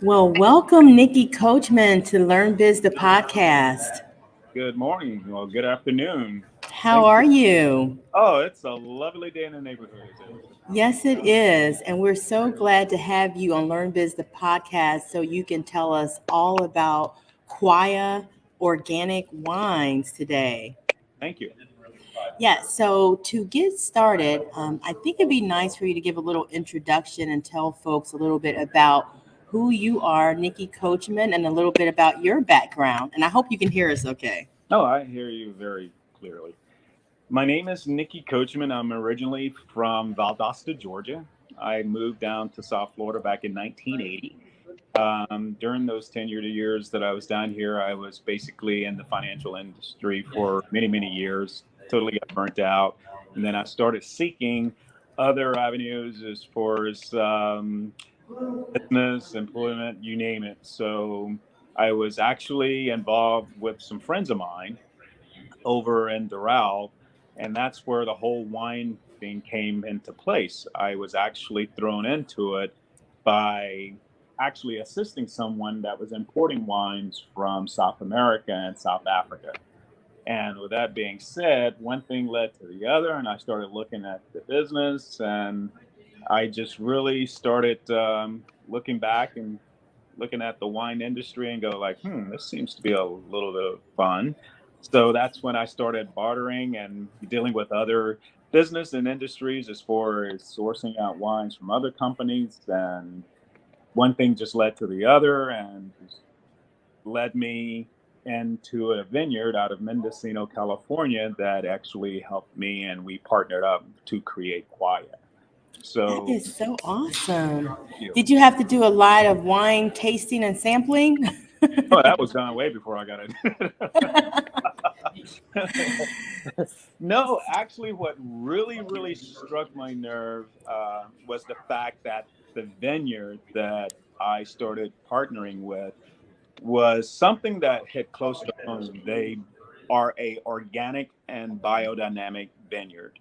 Well, welcome, Nicky Coachman, to LearnBiz, the podcast. Good morning. Well, good afternoon. How Thank are you. you? Oh, it's a lovely day in the neighborhood, is it? Yes, it is. And we're so glad to have you on LearnBiz, the podcast, so you can tell us all about Quia organic wines today. Thank you. Yeah, so to get started, I think it'd be nice for you to give a little introduction and tell folks a little bit about who you are, Nicky Coachman, and a little bit about your background. And I hope you can hear us okay. Oh, I hear you very clearly. My name is Nicky Coachman. I'm originally from Valdosta, Georgia. I moved down to South Florida back in 1980. During those 10 years that I was down here, I was basically in the financial industry for many, many years, totally got burnt out. And then I started seeking other avenues as far as business, employment, you name it. So I was actually involved with some friends of mine over in Doral, and that's where the whole wine thing came into place. I was actually thrown into it by actually assisting someone that was importing wines from South America and South Africa. And with that being said, one thing led to the other, and I started looking at the business, and I just really started looking back and looking at the wine industry and go like, this seems to be a little bit of fun. So that's when I started bartering and dealing with other business and industries as far as sourcing out wines from other companies. And one thing just led to the other and just led me into a vineyard out of Mendocino, California that actually helped me, and we partnered up to create Quiet. That So is so awesome. you Did you have to do a lot of wine tasting and sampling? oh, that was done way before I got it. No, actually, what really, really struck my nerve was the fact that the vineyard that I started partnering with was something that hit close to home. They are a organic and biodynamic vineyard.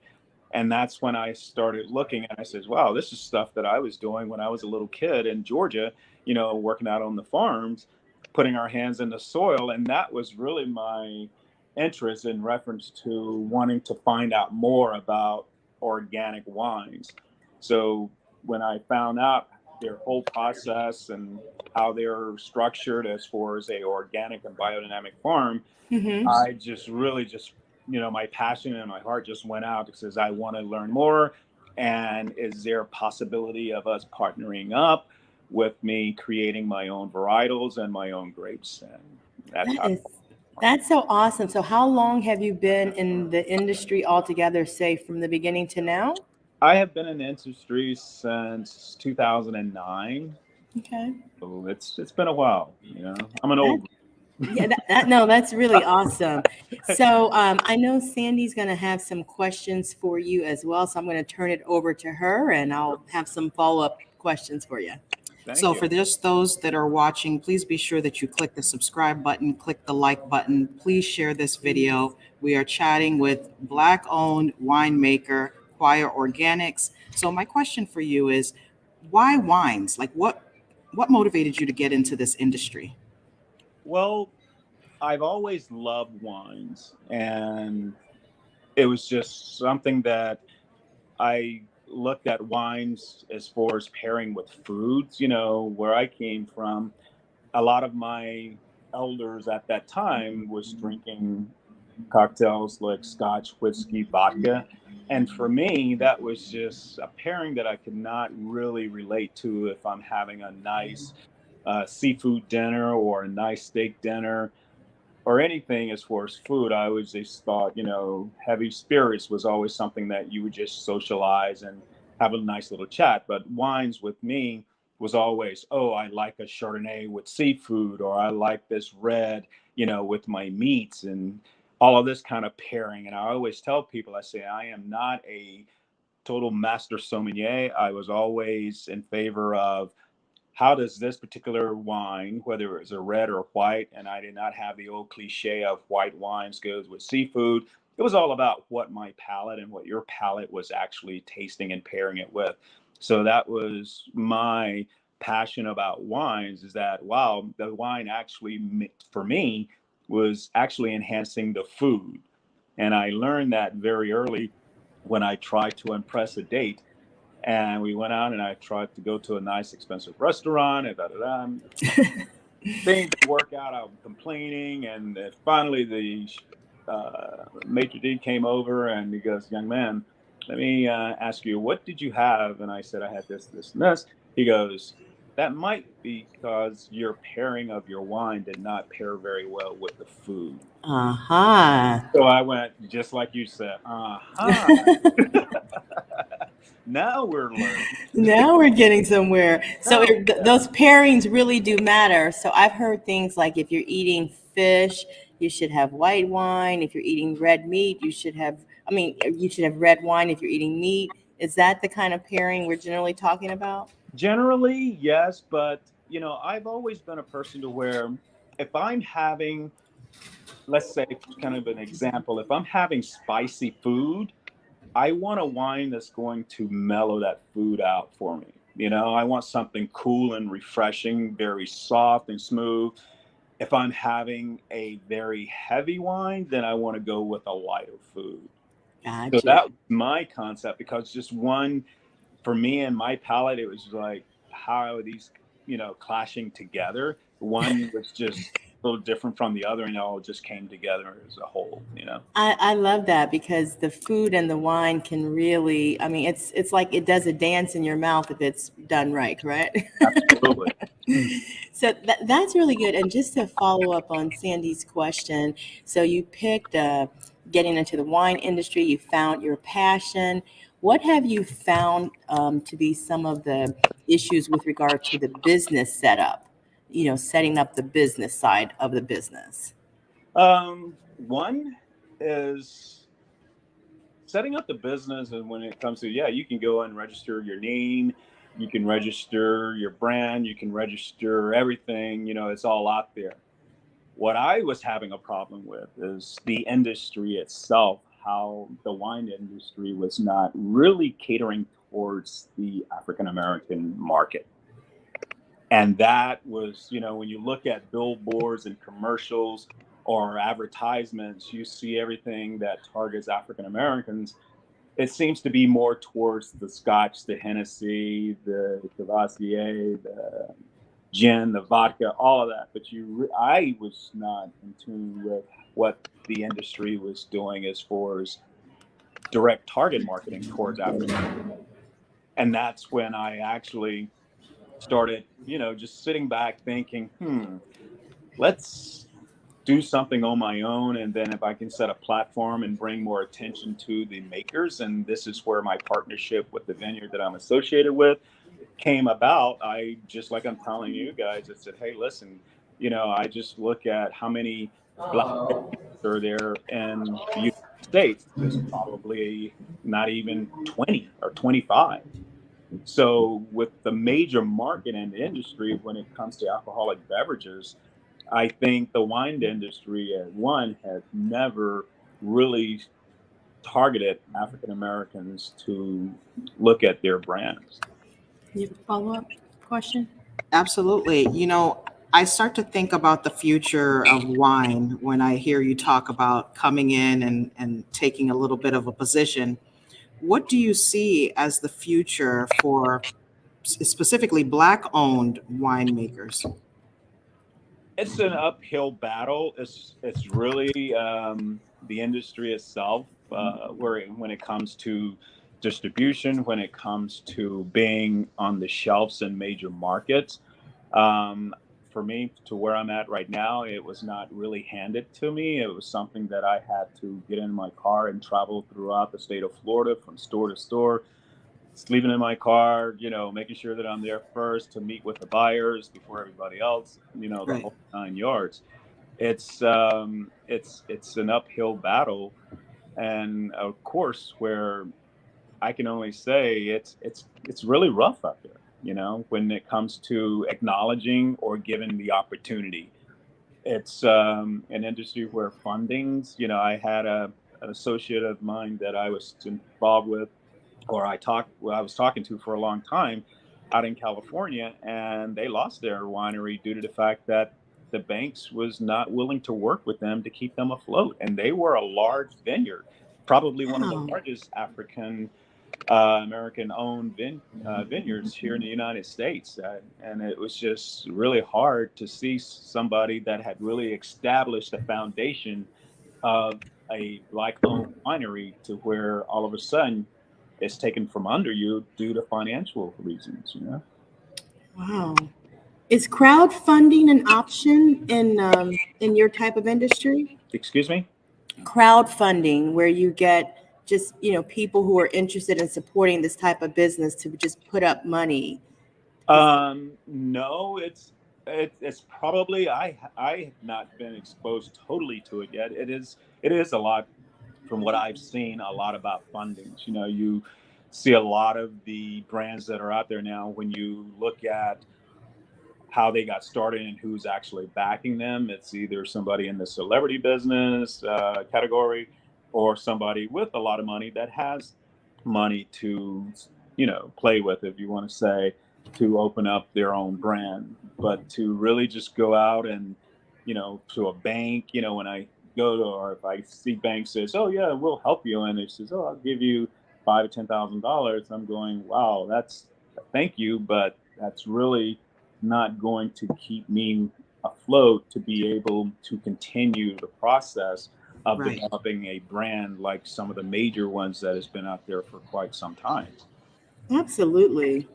And that's when I started looking and I says, wow, this is stuff that I was doing when I was a little kid in Georgia, working out on the farms, putting our hands in the soil. And that was really my interest in reference to wanting to find out more about organic wines. So when I found out their whole process and how they're structured as far as a organic and biodynamic farm, Hmm. I just really just, my passion and my heart just went out because I want to learn more. And is there a possibility of us partnering up with me creating my own varietals and my own grapes? And that's That how. is that's so awesome. So how long have you been in the industry altogether, say from the beginning to now? I have been in the industry since 2009. Okay. So it's been a while. I'm an That old. yeah, that no, that's really awesome. So I know Sandy's going to have some questions for you as well. So I'm going to turn it over to her, and I'll have some follow-up questions for you. Thank So you. for just those that are watching, please be sure that you click the subscribe button, click the like button. Please share this video. We are chatting with Black-owned winemaker Choir Organics. So my question for you is, why wines? Like what motivated you to get into this industry? Well, I've always loved wines, and it was just something that I looked at wines as far as pairing with foods. Where I came from, a lot of my elders at that time was drinking cocktails like scotch, whiskey, vodka. And for me, that was just a pairing that I could not really relate to if I'm having a nice seafood dinner or a nice steak dinner or anything as far as food. I always just thought, heavy spirits was always something that you would just socialize and have a nice little chat. But wines with me was always, oh, I like a Chardonnay with seafood, or I like this red, with my meats and all of this kind of pairing. And I always tell people, I say, I am not a total master sommelier. I was always in favor of how does this particular wine, whether it's a red or white, and I did not have the old cliche of white wines goes with seafood. It was all about what my palate and what your palate was actually tasting and pairing it with. So that was my passion about wines is that, wow, the wine actually, for me, was actually enhancing the food. And I learned that very early when I tried to impress a date. And we went out and I tried to go to a nice, expensive restaurant and things didn't work out. I'm complaining. And finally, the maitre d' came over and he goes, young man, let me ask you, what did you have? And I said, I had this, this, and this. He goes, that might be because your pairing of your wine did not pair very well with the food. Uh-huh. So I went, just like you said, uh-huh. Now we're learning. Now we're getting somewhere. So Oh, yeah. those pairings really do matter. So I've heard things like if you're eating fish, you should have white wine. If you're eating red meat, you should have red wine if you're eating meat. Is that the kind of pairing we're generally talking about? Generally, yes, but I've always been a person to where if I'm having, let's say, kind of an example, if I'm having spicy food, I want a wine that's going to mellow that food out for me. I want something cool and refreshing, very soft and smooth. If I'm having a very heavy wine, then I want to go with a lighter food. So Gotcha. that was my concept, because just one, for me and my palate, it was like, how are these, clashing together? One was just a little different from the other, and it all just came together as a whole. I love that because the food and the wine can really, it's like it does a dance in your mouth if it's done right, correct? Absolutely. So that's really good. And just to follow up on Sandy's question, so you picked getting into the wine industry, you found your passion. What have you found to be some of the issues with regard to the business setup, setting up the business side of the business? One is setting up the business, and when it comes to, yeah, you can go and register your name, you can register your brand, you can register everything, it's all out there. What I was having a problem with is the industry itself, how the wine industry was not really catering towards the African American market. And that was, when you look at billboards and commercials or advertisements, you see everything that targets African Americans. It seems to be more towards the Scotch, the Hennessy, the Cavassier, the gin, the vodka, all of that. But I was not in tune with what the industry was doing as far as direct target marketing towards African Americans. And that's when I actually started, just sitting back thinking, let's do something on my own. And then if I can set a platform and bring more attention to the makers, and this is where my partnership with the vineyard that I'm associated with came about. I, just like I'm telling you guys, I said, hey, listen, I just look at how many Black are there in the United States. There's probably not even 20 or 25. So with the major market and industry when it comes to alcoholic beverages, I think the wine industry, as one, has never really targeted African Americans to look at their brands. You have a follow-up question? Absolutely. I start to think about the future of wine when I hear you talk about coming in and taking a little bit of a position. What do you see as the future for specifically Black-owned winemakers? It's an uphill battle. It's really the industry itself, when it comes to distribution, when it comes to being on the shelves in major markets. For me, to where I'm at right now, it was not really handed to me. It was something that I had to get in my car and travel throughout the state of Florida from store to store, sleeping in my car, making sure that I'm there first to meet with the buyers before everybody else, the Right. whole 9 yards. It's an uphill battle, and of course, where I can only say it's really rough out there, when it comes to acknowledging or giving the opportunity. It's an industry where fundings, I had an associate of mine that I was involved with, or I was talking to for a long time. out in California, and they lost their winery due to the fact that the banks was not willing to work with them to keep them afloat. And they were a large vineyard, probably one of the Wow. largest African American owned vineyards here in the United States. And it was just really hard to see somebody that had really established a foundation of a black owned winery to where all of a sudden it's taken from under you due to financial reasons, you know? Wow. Is crowdfunding an option in your type of industry? Excuse me? Crowdfunding, where you get just, people who are interested in supporting this type of business to just put up money. No, it's probably I have not been exposed totally to it yet. It is a lot from what I've seen, a lot about fundings. You know, you see a lot of the brands that are out there now. When you look at how they got started and who's actually backing them, it's either somebody in the celebrity business category or somebody with a lot of money that has money to, play with, if you want to say, to open up their own brand. But to really just go out and, to a bank, when I go to, or if I see bank says, oh yeah, we'll help you, and it says, oh, I'll give you $5,000 or $10,000, I'm going, wow, that's, thank you, but that's really not going to keep me afloat to be able to continue the process of Right. developing a brand like some of the major ones that has been out there for quite some time. Absolutely.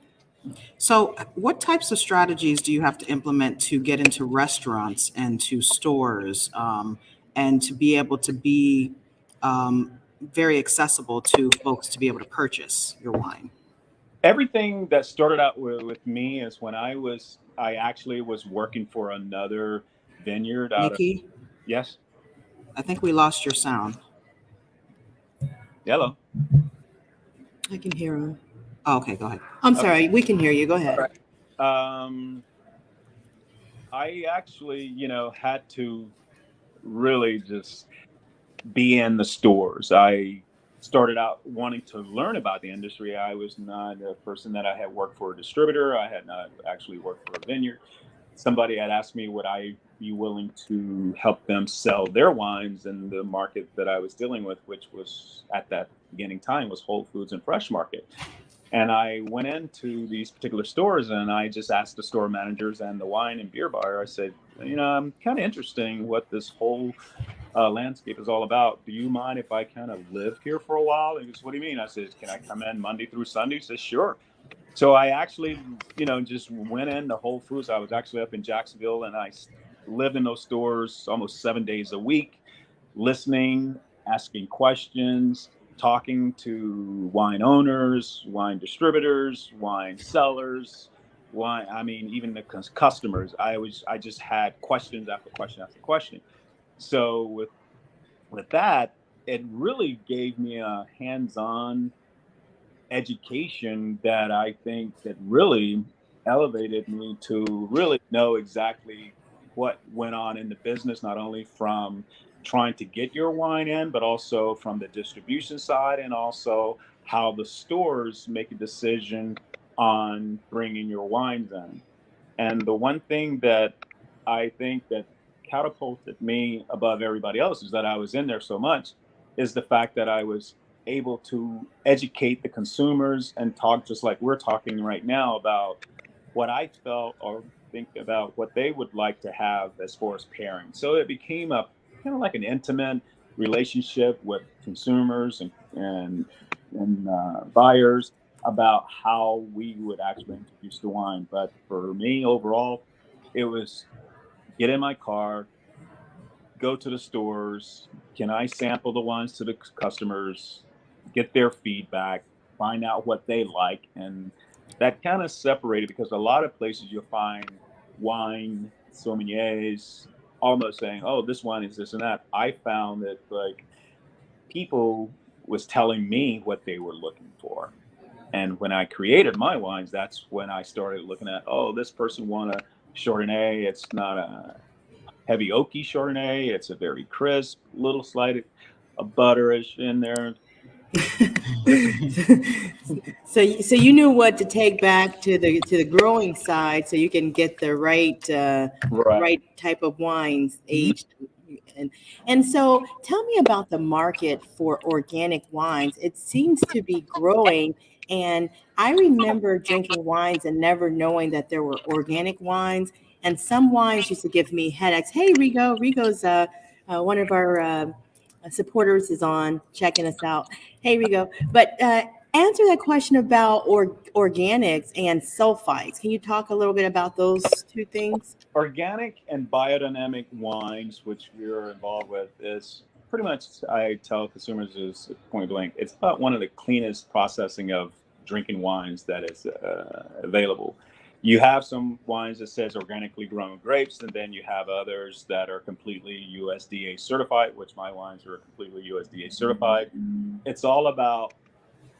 So, what types of strategies do you have to implement to get into restaurants and to stores, and to be able to be very accessible to folks to be able to purchase your wine? Everything that started out with me is when I actually was working for another vineyard out of, Nikki, yes, I think we lost your sound. hello. I can hear him. Oh, okay, go ahead. I'm Okay. sorry. We can hear you. Go ahead. All right. I actually, had to really just be in the stores. I started out wanting to learn about the industry. I was not a person that I had worked for a distributor. I had not actually worked for a vineyard. Somebody had asked me would I be willing to help them sell their wines in the market that I was dealing with, which was at that beginning time was Whole Foods and Fresh Market. And I went into these particular stores and I just asked the store managers and the wine and beer buyer, I said, I'm kind of interested in what this whole landscape is all about. Do you mind if I kind of live here for a while? And he goes, what do you mean? I said, can I come in Monday through Sunday? He says, sure. So I actually, just went into Whole Foods. I was actually up in Jacksonville and I lived in those stores almost 7 days a week, listening, asking questions, talking to wine owners, wine distributors, wine sellers, even the customers. I just had questions after question after question. So with that, it really gave me a hands-on education that I think that really elevated me to really know exactly what went on in the business, not only from trying to get your wine in, but also from the distribution side and also how the stores make a decision on bringing your wines in. And the one thing that I think that catapulted me above everybody else is that I was in there so much is the fact that I was able to educate the consumers and talk just like we're talking right now about what I felt or think about what they would like to have as far as pairing. So it became a kind of like an intimate relationship with consumers and buyers about how we would actually introduce the wine. But for me overall, it was get in my car, go to the stores. Can I sample the wines to the customers, get their feedback, find out what they like? And that kind of separated because a lot of places you'll find wine sommeliers almost saying, oh, this wine is this and that. I found that like people was telling me what they were looking for. And when I created my wines, that's when I started looking at, oh, this person want a Chardonnay. It's not a heavy oaky Chardonnay. It's a very crisp, little slight of butterish in there. So you knew what to take back to the growing side, so you can get the Right. right type of wines aged. And so tell me about the market for organic wines. It seems to be growing, and I remember drinking wines and never knowing that there were organic wines. And some wines used to give me headaches. Hey, Rigo's one of our supporters is on checking us out. Hey, Rigo. But answer that question about organics and sulfites. Can you talk a little bit about those two things? Organic and biodynamic wines, which we're involved with, is pretty much, I tell consumers, is point blank, it's about one of the cleanest processing of drinking wines that is available. You have some wines that says organically grown grapes, and then you have others that are completely USDA certified, which my wines are completely USDA certified. It's all about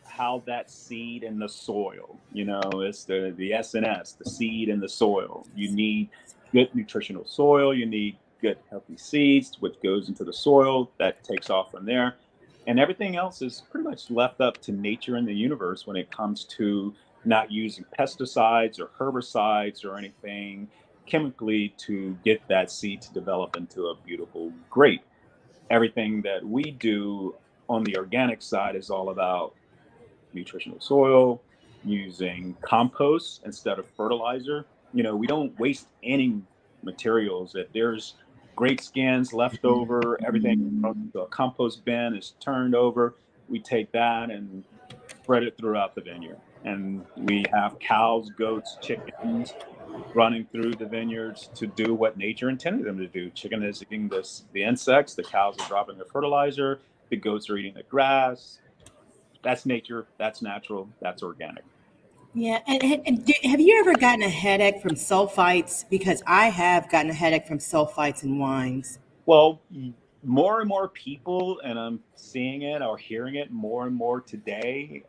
how that seed in the soil, it's the SNS, the seed in the soil. You need good nutritional soil. You need good healthy seeds, which goes into the soil that takes off from there. And everything else is pretty much left up to nature and the universe when it comes to not using pesticides or herbicides or anything chemically to get that seed to develop into a beautiful grape. Everything that we do on the organic side is all about nutritional soil, using compost instead of fertilizer. We don't waste any materials. If there's great skins left over, everything from the compost bin is turned over. We take that and spread it throughout the vineyard. And we have cows, goats, chickens running through the vineyards to do what nature intended them to do. Chicken is eating the insects, the cows are dropping the fertilizer, the goats are eating the grass. That's nature, that's natural, that's organic. Yeah, and have you ever gotten a headache from sulfites? Because I have gotten a headache from sulfites in wines. Well, more and more people, and I'm seeing it or hearing it more and more today,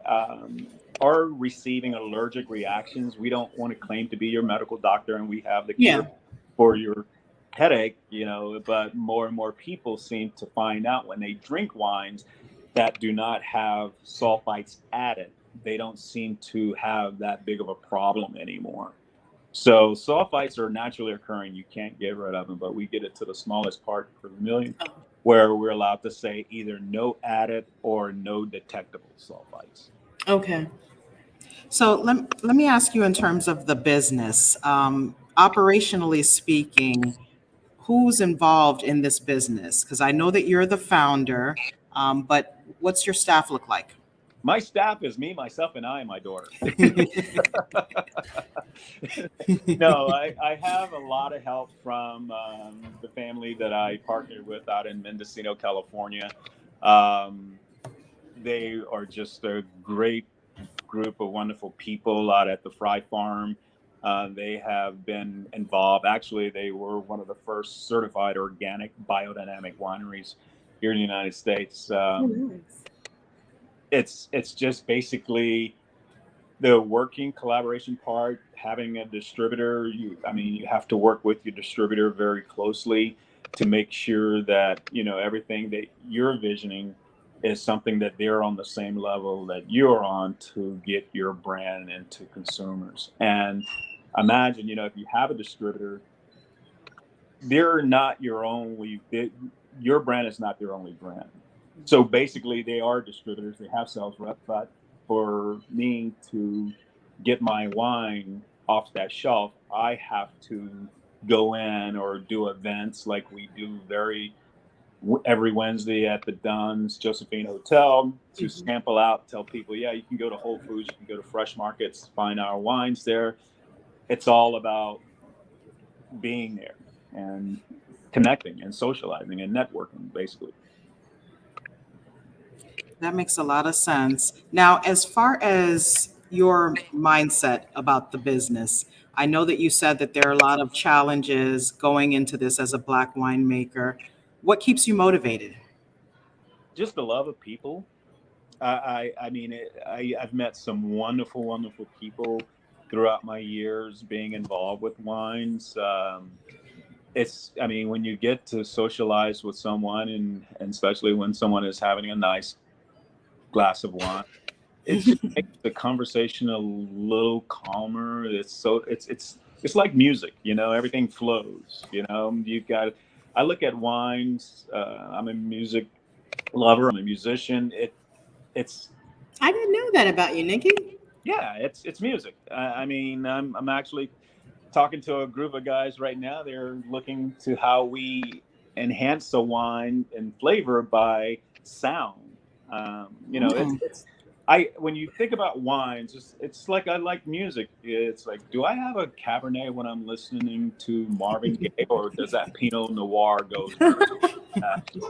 are receiving allergic reactions. We don't want to claim to be your medical doctor and we have the cure for your headache, but more and more people seem to find out when they drink wines that do not have sulfites added, they don't seem to have that big of a problem anymore. So sulfites are naturally occurring. You can't get rid of them, but we get it to the smallest part per million, where we're allowed to say either no added or no detectable sulfites. Okay. So let me ask you in terms of the business, operationally speaking, who's involved in this business? Because I know that you're the founder, but what's your staff look like? My staff is me, myself, and I, and my daughter. No, I have a lot of help from the family that I partnered with out in Mendocino, California. They are just a great group of wonderful people out at the Fry Farm. They have been involved. Actually, they were one of the first certified organic biodynamic wineries here in the United States. It's just basically the working collaboration part, having a distributor. You have to work with your distributor very closely to make sure that, everything that you're visioning is something that they're on the same level that you're on to get your brand into consumers. And imagine, if you have a distributor, they're not your only, your brand is not their only brand. So basically they are distributors, they have sales reps, but for me to get my wine off that shelf, I have to go in or do events like we do every Wednesday at the Dunn's Josephine Hotel to sample out, tell people, yeah, you can go to Whole Foods, you can go to fresh markets, find our wines there. It's all about being there and connecting and socializing and networking, basically. That makes a lot of sense. Now, as far as your mindset about the business, I know that you said that there are a lot of challenges going into this as a Black winemaker. What keeps you motivated? Just the love of people. I've met some wonderful, wonderful people throughout my years being involved with wines. When you get to socialize with someone, and especially when someone is having a nice glass of wine, it just makes the conversation a little calmer. It's like music, everything flows. I look at wines. I'm a music lover. I'm a musician. It's I didn't know that about you, Nikki. Yeah, it's music. I mean, I'm actually talking to a group of guys right now. They're looking to how we enhance the wine and flavor by sound. Mm. It's I when you think about wines, it's like I like music. It's like, do I have a Cabernet when I'm listening to Marvin Gaye, or does that Pinot Noir goes better?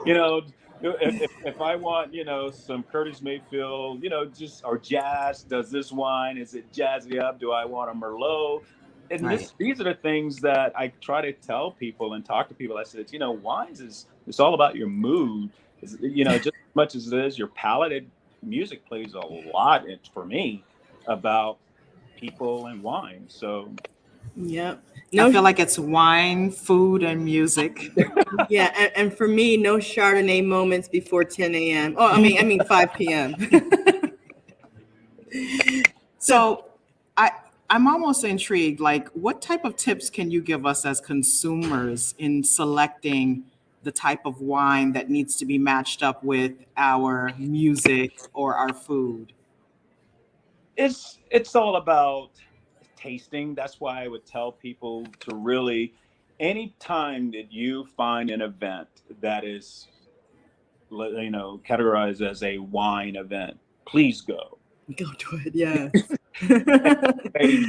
You know, if I want, some Curtis Mayfield, just or jazz, does this wine, is it jazzy up? Do I want a Merlot? And Right. these are the things that I try to tell people and talk to people. I said, wines it's all about your mood. Just as much as it is your palate. Music plays a lot for me about people and wine. So Yep. I No, feel like it's wine, food, and music. yeah, and for me, no Chardonnay moments before 10 a.m. Oh, I mean 5 p.m. So I'm almost intrigued. Like, what type of tips can you give us as consumers in selecting the type of wine that needs to be matched up with our music or our food? it's all about tasting. That's why I would tell people to really, any time that you find an event that is, categorized as a wine event, please go. Go to it, yes. Hey,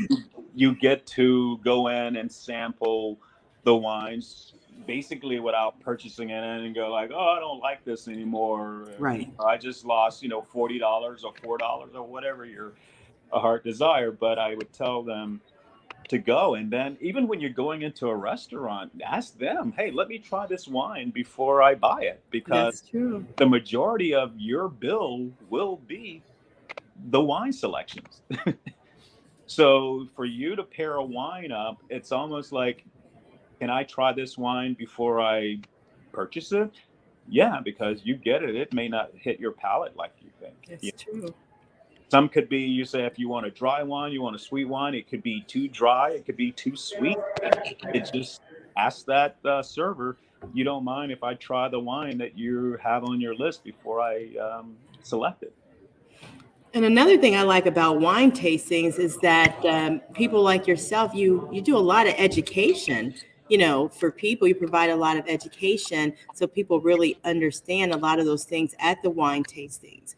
you get to go in and sample the wines basically without purchasing it and go like, oh, I don't like this anymore. Right. I just lost, $40 or $4 or whatever your heart desire. But I would tell them to go. And then even when you're going into a restaurant, ask them, hey, let me try this wine before I buy it, because That's true. the majority of your bill will be the wine selections. So for you to pair a wine up, it's almost like, can I try this wine before I purchase it? Yeah, because you get it. It may not hit your palate like you think. It's true. Some could be, you say, if you want a dry wine, you want a sweet wine, it could be too dry, it could be too sweet. It just ask that server, you don't mind if I try the wine that you have on your list before I select it. And another thing I like about wine tastings is that people like yourself, you do a lot of education. For people, you provide a lot of education so people really understand a lot of those things at the wine tastings.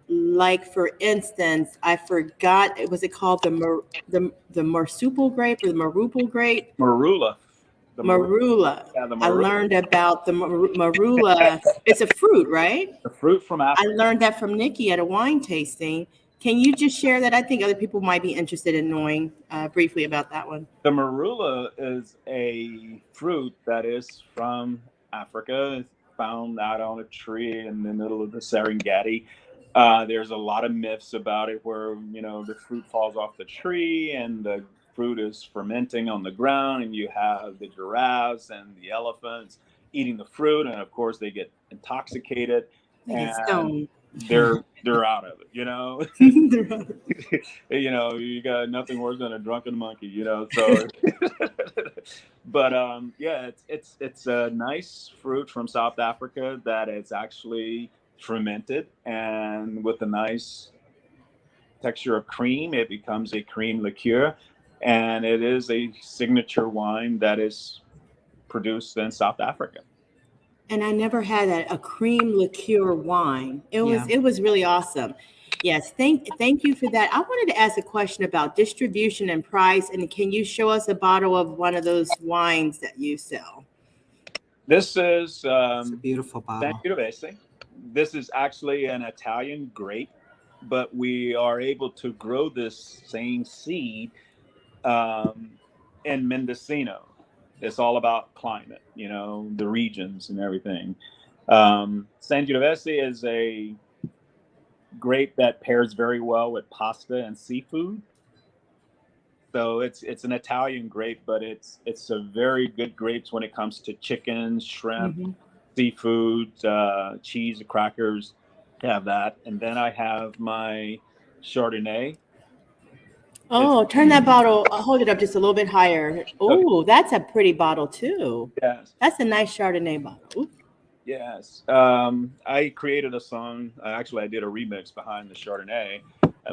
Like for instance, I forgot, was it called the marsupial grape or the marupal grape? Marula. Marula. Yeah, the I marula. learned about the marula. It's a fruit, right? The fruit from I Africa. learned that from Nicky at a wine tasting. Can you just share that? I think other people might be interested in knowing briefly about that one. The marula is a fruit that is from Africa. It's found out on a tree in the middle of the Serengeti. There's a lot of myths about it where, the fruit falls off the tree and the fruit is fermenting on the ground, and you have the giraffes and the elephants eating the fruit, and of course they get intoxicated They get and stoned. they're out of it. You got nothing worse than a drunken monkey, so but yeah, it's a nice fruit from South Africa that is actually fermented, and with a nice texture of cream, it becomes a cream liqueur, and it is a signature wine that is produced in South Africa. And I never had a cream liqueur wine. Yeah. It was really awesome. Yes, thank you for that. I wanted to ask a question about distribution and price. And can you show us a bottle of one of those wines that you sell? This is It's a beautiful bottle. Sangiovese. This is actually an Italian grape, but we are able to grow this same seed in Mendocino. It's all about climate, the regions and everything. Sangiovese is a grape that pairs very well with pasta and seafood. So it's an Italian grape, but it's a very good grapes when it comes to chicken, shrimp, Mm-hmm. seafood, cheese, crackers. have that. And then I have my Chardonnay. Oh, turn that bottle, hold it up just a little bit higher. Okay. Oh, that's a pretty bottle too. Yes. That's a nice Chardonnay bottle. Ooh. Yes. I created a song. Actually, I did a remix behind the Chardonnay. I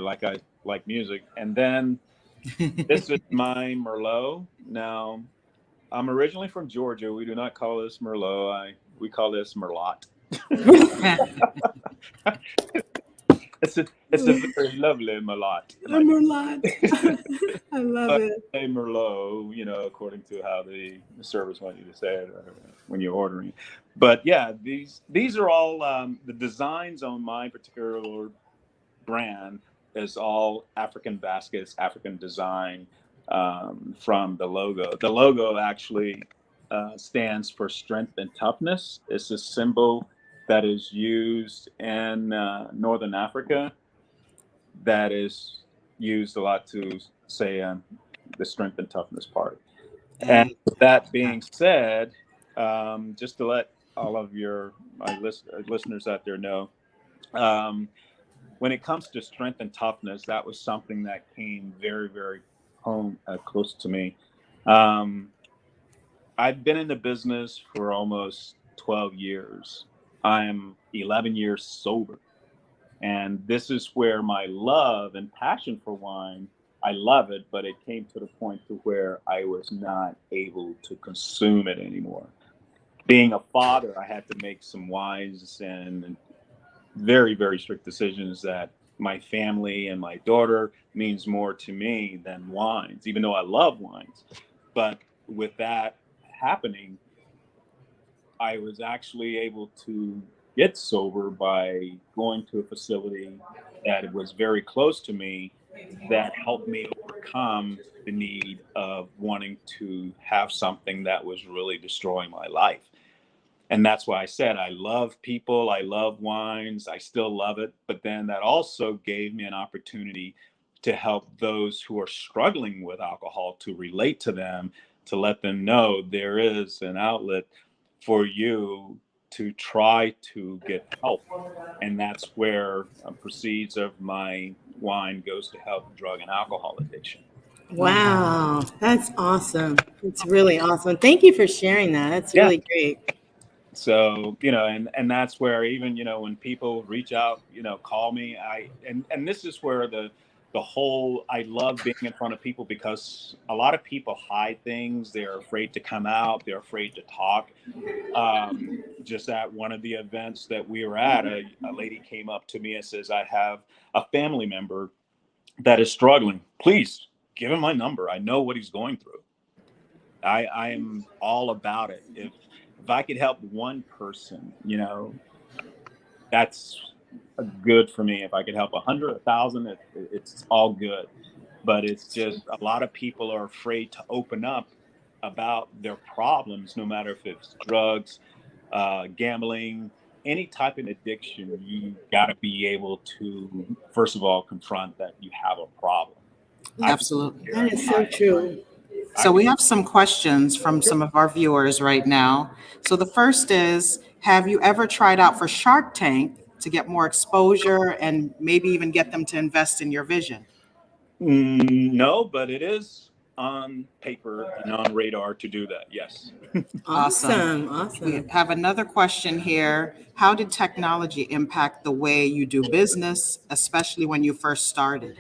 like music. And then this is my Merlot. Now, I'm originally from Georgia. We do not call this Merlot. We call this Merlot. It's a very lovely Merlot. Merlot. I love But it. say Merlot, according to how the service wants you to say it when you're ordering. But yeah, these are all the designs on my particular brand is all African baskets, African design from the logo. The logo actually stands for strength and toughness. It's a symbol that is used in Northern Africa that is used a lot to say the strength and toughness part. And that being said, just to let all of my listeners out there know, when it comes to strength and toughness, that was something that came very, very close to me. I've been in the business for almost 12 years. I'm 11 years sober. And this is where my love and passion for wine, I love it, but it came to the point to where I was not able to consume it anymore. Being a father, I had to make some wise and very, very strict decisions that my family and my daughter means more to me than wines, even though I love wines. But with that happening, I was actually able to get sober by going to a facility that was very close to me that helped me overcome the need of wanting to have something that was really destroying my life. And that's why I said I love people, I love wines, I still love it. But then that also gave me an opportunity to help those who are struggling with alcohol, to relate to them, to let them know there is an outlet for you to try to get help. And that's where proceeds of my wine goes to help drug and alcohol addiction. Wow, that's awesome. It's really awesome. Thank you for sharing that. That's Yeah. really great. So, and that's where even, when people reach out, call me, and this is where the whole, I love being in front of people because a lot of people hide things. They're afraid to come out. They're afraid to talk. Just at one of the events that we were at, a lady came up to me and says, I have a family member that is struggling. Please give him my number. I know what he's going through. I am all about it. If I could help one person, that's good for me. If I could help 100, 1,000, it's all good. But it's just a lot of people are afraid to open up about their problems, no matter if it's drugs, gambling, any type of addiction. You got to be able to, first of all, confront that you have a problem. Absolutely. That is so true. So we have some questions from some of our viewers right now. So the first is, have you ever tried out for Shark Tank to get more exposure and maybe even get them to invest in your vision? No, but it is on paper and on radar to do that. Yes. Awesome. We Awesome. have another question here. How did technology impact the way you do business, especially when you first started?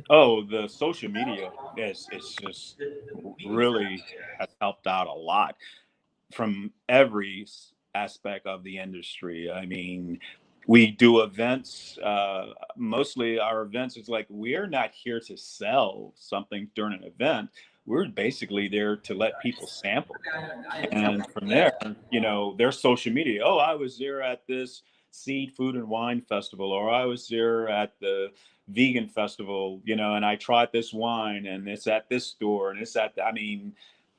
Oh, the social media is just really has helped out a lot from every aspect of the industry. I mean, we do events. Mostly our events is like, we're not here to sell something during an event. We're basically there to let people sample. And from there, their social media. Oh, I was there at this Seed, Food, and Wine Festival, or I was there at the vegan festival, and I tried this wine and it's at this store and it's at,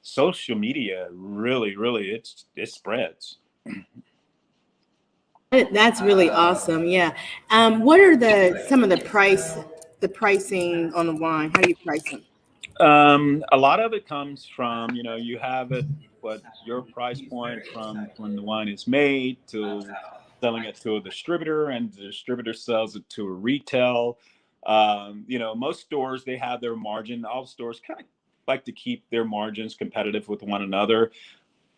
social media really, really, it spreads. That's really awesome. Yeah. What are some of the pricing on the wine? How do you price them? A lot of it comes from, you have it, what's your price point from when the wine is made to selling it to a distributor, and the distributor sells it to a retail. Most stores, they have their margin. All stores kind of like to keep their margins competitive with one another.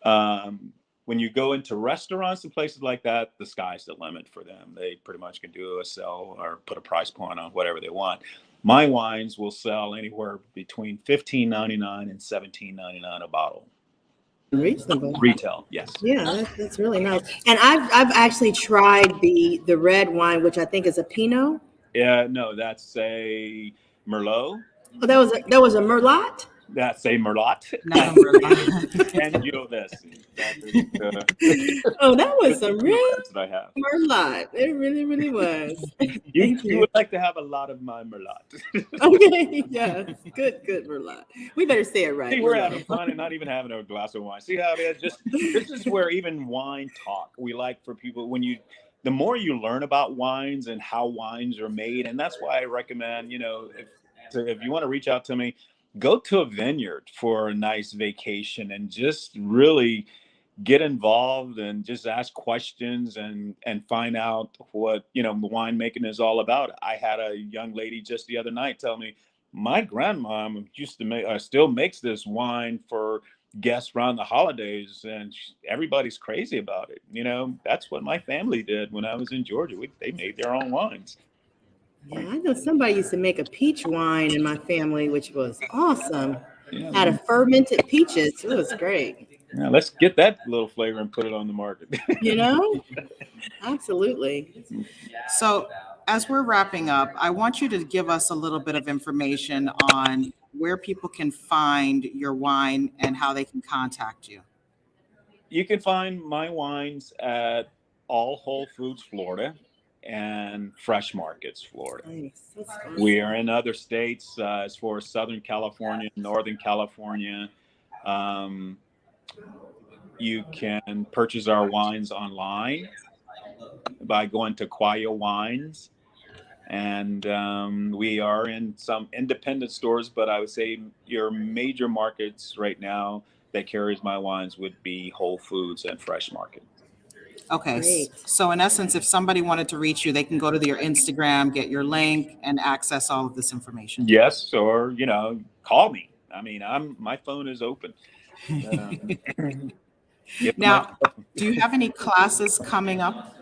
When you go into restaurants and places like that, the sky's the limit for them. They pretty much can do a sell or put a price point on whatever they want. My wines will sell anywhere between $15.99 and $17.99 a bottle. Reasonable. Retail, yes. Yeah, that's really nice. And I've actually tried the red wine, which I think is a Pinot. Yeah, no, that's a Merlot. Oh, that was a Merlot. That's a Merlot. Not a Merlot. And Oh, that was some real that I have. Merlot. It really, really was. You would like to have a lot of my Merlot. Okay, yes, good Merlot. We better say it right. See, we're having fun and not even having a glass of wine. See how it is? This is where even wine talk. We like for people the more you learn about wines and how wines are made, and that's why I recommend, if you want to reach out to me, go to a vineyard for a nice vacation and just really get involved and just ask questions and find out what, winemaking is all about. I had a young lady just the other night tell me, my grandmom used to still makes this wine for guests around the holidays, and everybody's crazy about it. That's what my family did when I was in Georgia. They made their own wines. Yeah, I know somebody used to make a peach wine in my family, which was awesome. Yeah. Had a fermented peaches. It was great. Yeah, let's get that little flavor and put it on the market. Absolutely. So as we're wrapping up, I want you to give us a little bit of information on where people can find your wine and how they can contact you. You can find my wines at all Whole Foods Florida and Fresh Markets Florida. Nice. That's awesome. We are in other states as far as Southern California, Northern California. You can purchase our wines online by going to Quaya Wines. And we are in some independent stores, but I would say your major markets right now that carries my wines would be Whole Foods and Fresh Market. Okay. Great. So in essence, if somebody wanted to reach you, they can go to your Instagram, get your link, and access all of this information. Yes, or, call me. I mean, my phone is open. Now, do you have any classes coming up?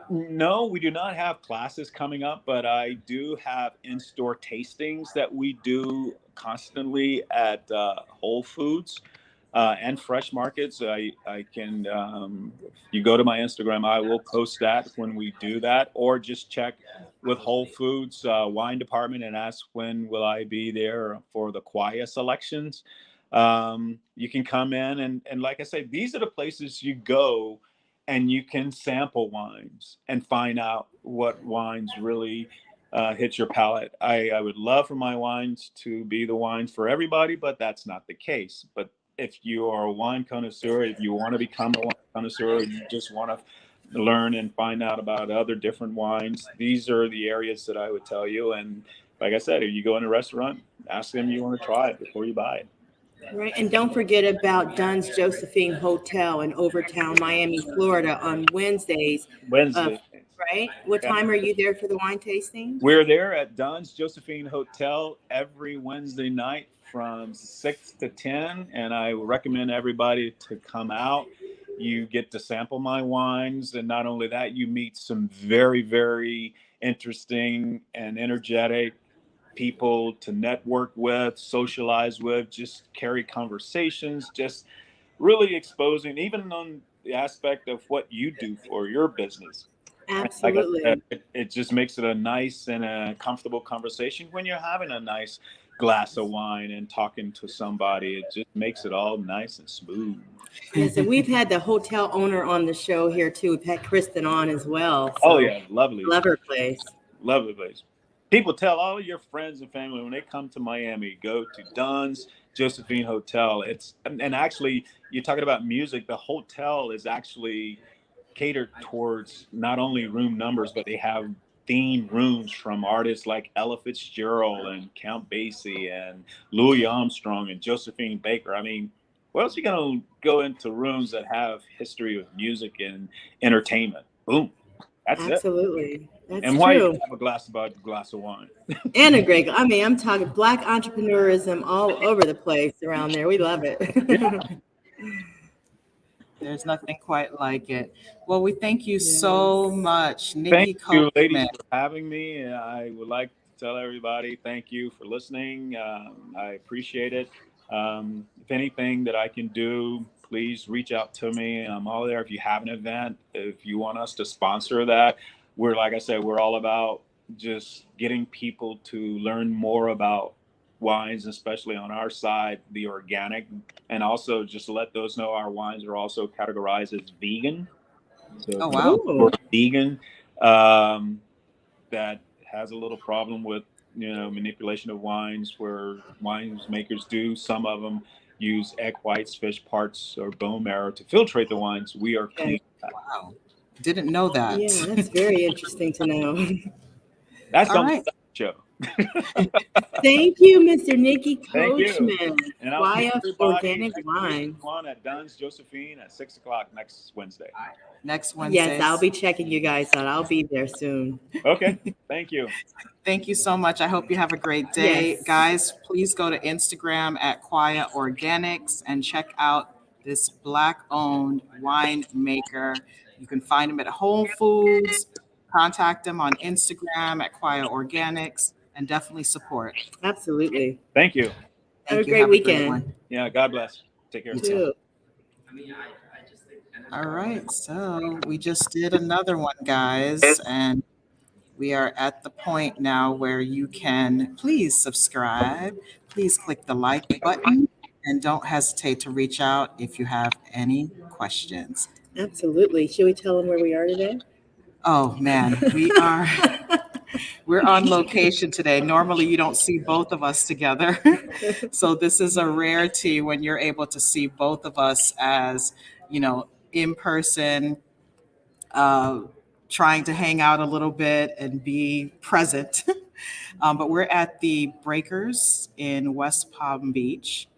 No, we do not have classes coming up, but I do have in-store tastings that we do constantly at Whole Foods and Fresh Markets. I can, if you go to my Instagram, I will post that when we do that, or just check with Whole Foods wine department and ask when will I be there for the Quaya selections. You can come in and like I say, these are the places you go and you can sample wines and find out what wines really hit your palate. I would love for my wines to be the wines for everybody, but that's not the case. But if you are a wine connoisseur, if you want to become a wine connoisseur, you just want to learn and find out about other different wines, these are the areas that I would tell you. And like I said, if you go in a restaurant, ask them you want to try it before you buy it. Right. And don't forget about Dunn's Josephine Hotel in Overtown, Miami, Florida on Wednesdays. Wednesday. Right. What time are you there for the wine tasting? We're there at Dunn's Josephine Hotel every Wednesday night from 6 to 10. And I recommend everybody to come out. You get to sample my wines. And not only that, you meet some very, very interesting and energetic people to network with, socialize with, just carry conversations, just really exposing, even on the aspect of what you do for your business. Absolutely. Like I said, it just makes it a nice and a comfortable conversation when you're having a nice glass of wine and talking to somebody. It just makes it all nice and smooth. Yes, and we've had the hotel owner on the show here too. We've had Kristen on as well. So Oh yeah, lovely. love her place. Lovely place. People tell all your friends and family when they come to Miami, go to Dunn's Josephine Hotel. And actually, you're talking about music. The hotel is actually catered towards not only room numbers, but they have themed rooms from artists like Ella Fitzgerald and Count Basie and Louis Armstrong and Josephine Baker. I mean, what else are you going to go into rooms that have history of music and entertainment? Boom. That's it. Absolutely. That's And why you true. can have a glass of wine. And a great, I mean, I'm talking Black entrepreneurism all over the place around there. We love it. There's nothing quite like it. Well, we thank you Yes. so much, Thank Nicky you, ladies, Coachman. for having me. I would like to tell everybody thank you for listening. I appreciate it. If anything that I can do, please reach out to me. I'm all there. If you have an event, if you want us to sponsor that, like I said, we're all about just getting people to learn more about wines, especially on our side, the organic, and also just let those know our wines are also categorized as vegan. So Oh, if wow. you're vegan, um, that has a little problem with manipulation of wines, where wines makers do, some of them use egg whites, fish parts, or bone marrow to filtrate the wines. We are clean. Wow. Didn't know that. Yeah, that's very interesting to know. That's All on right. the show. Thank you, Mr. Nicky Thank you. Coachman. And I'll see Why everybody organic next wine? week on at Dunn's Josephine at 6:00 next Wednesday. Next Wednesday. Yes, I'll be checking you guys out. I'll be there soon. Okay. Thank you. Thank you so much. I hope you have a great day. Yes. Guys, please go to Instagram at Quiet Organics and check out this Black-owned winemaker. You can find him at Whole Foods. Contact him on Instagram at Quiet Organics and definitely support. Absolutely. Thank you. Have a Thank you. great Have weekend. one. Yeah. God bless. Take care. You too. All right, so we just did another one, guys, and we are at the point now where you can please subscribe, please click the like button, and don't hesitate to reach out if you have any questions. Absolutely. Should we tell them where we are today? Oh man, we're on location today. Normally you don't see both of us together. So this is a rarity when you're able to see both of us as, in person, trying to hang out a little bit and be present. But we're at the Breakers in West Palm Beach.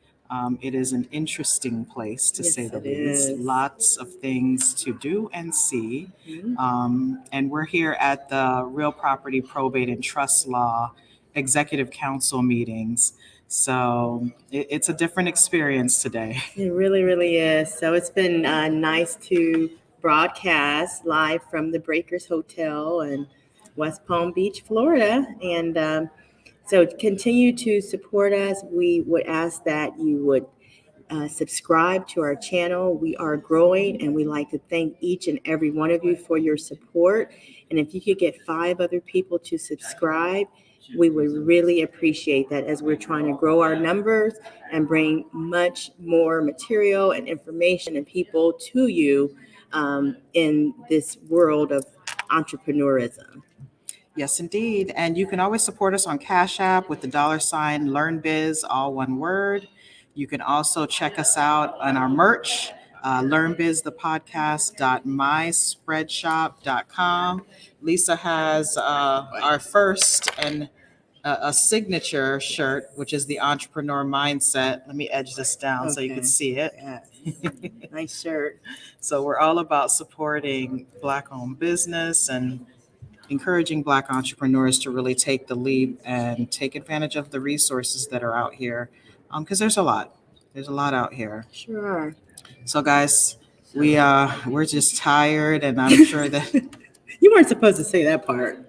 It is an interesting place, to say the least. Lots of things to do and see. And we're here at the Real Property Probate and Trust Law Executive Council meetings. So it's a different experience today. It really, really is. So it's been nice to broadcast live from the Breakers Hotel in West Palm Beach, Florida. And so continue to support us. We would ask that you would subscribe to our channel. We are growing, and we like to thank each and every one of you for your support. And if you could get 5 other people to subscribe, we would really appreciate that, as we're trying to grow our numbers and bring much more material and information and people to you in this world of entrepreneurism. Yes, indeed. And you can always support us on Cash App with the $ LearnBiz, all one word. You can also check us out on our merch, learnbizthepodcast.myspreadshop.com. Lisa has our first and a signature shirt, which is the entrepreneur mindset. Let me edge this down so you can see it. Yes. Nice shirt. So we're all about supporting Black-owned business and encouraging Black entrepreneurs to really take the leap and take advantage of the resources that are out here, because there's a lot out here. Sure are. So guys, we're just tired, and I'm sure that you weren't supposed to say that part.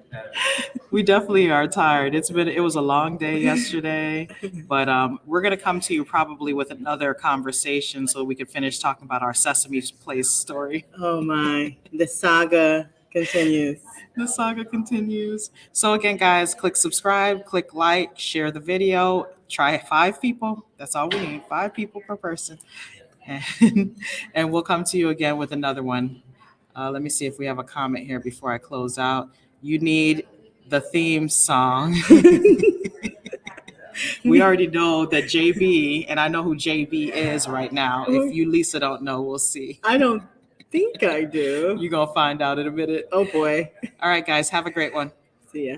We definitely are tired. It was a long day yesterday, but we're going to come to you probably with another conversation so we can finish talking about our Sesame Place story. Oh my, the saga continues. The saga continues. So again, guys, click subscribe, click like, share the video. Try 5 people. That's all we need. 5 people per person. And we'll come to you again with another one. Let me see if we have a comment here before I close out. You need the theme song. We already know that JB, and I know who JB is right now. If you, Lisa, don't know, we'll see. I don't think I do. You're going to find out in a minute. Oh, boy. All right, guys, have a great one. See ya.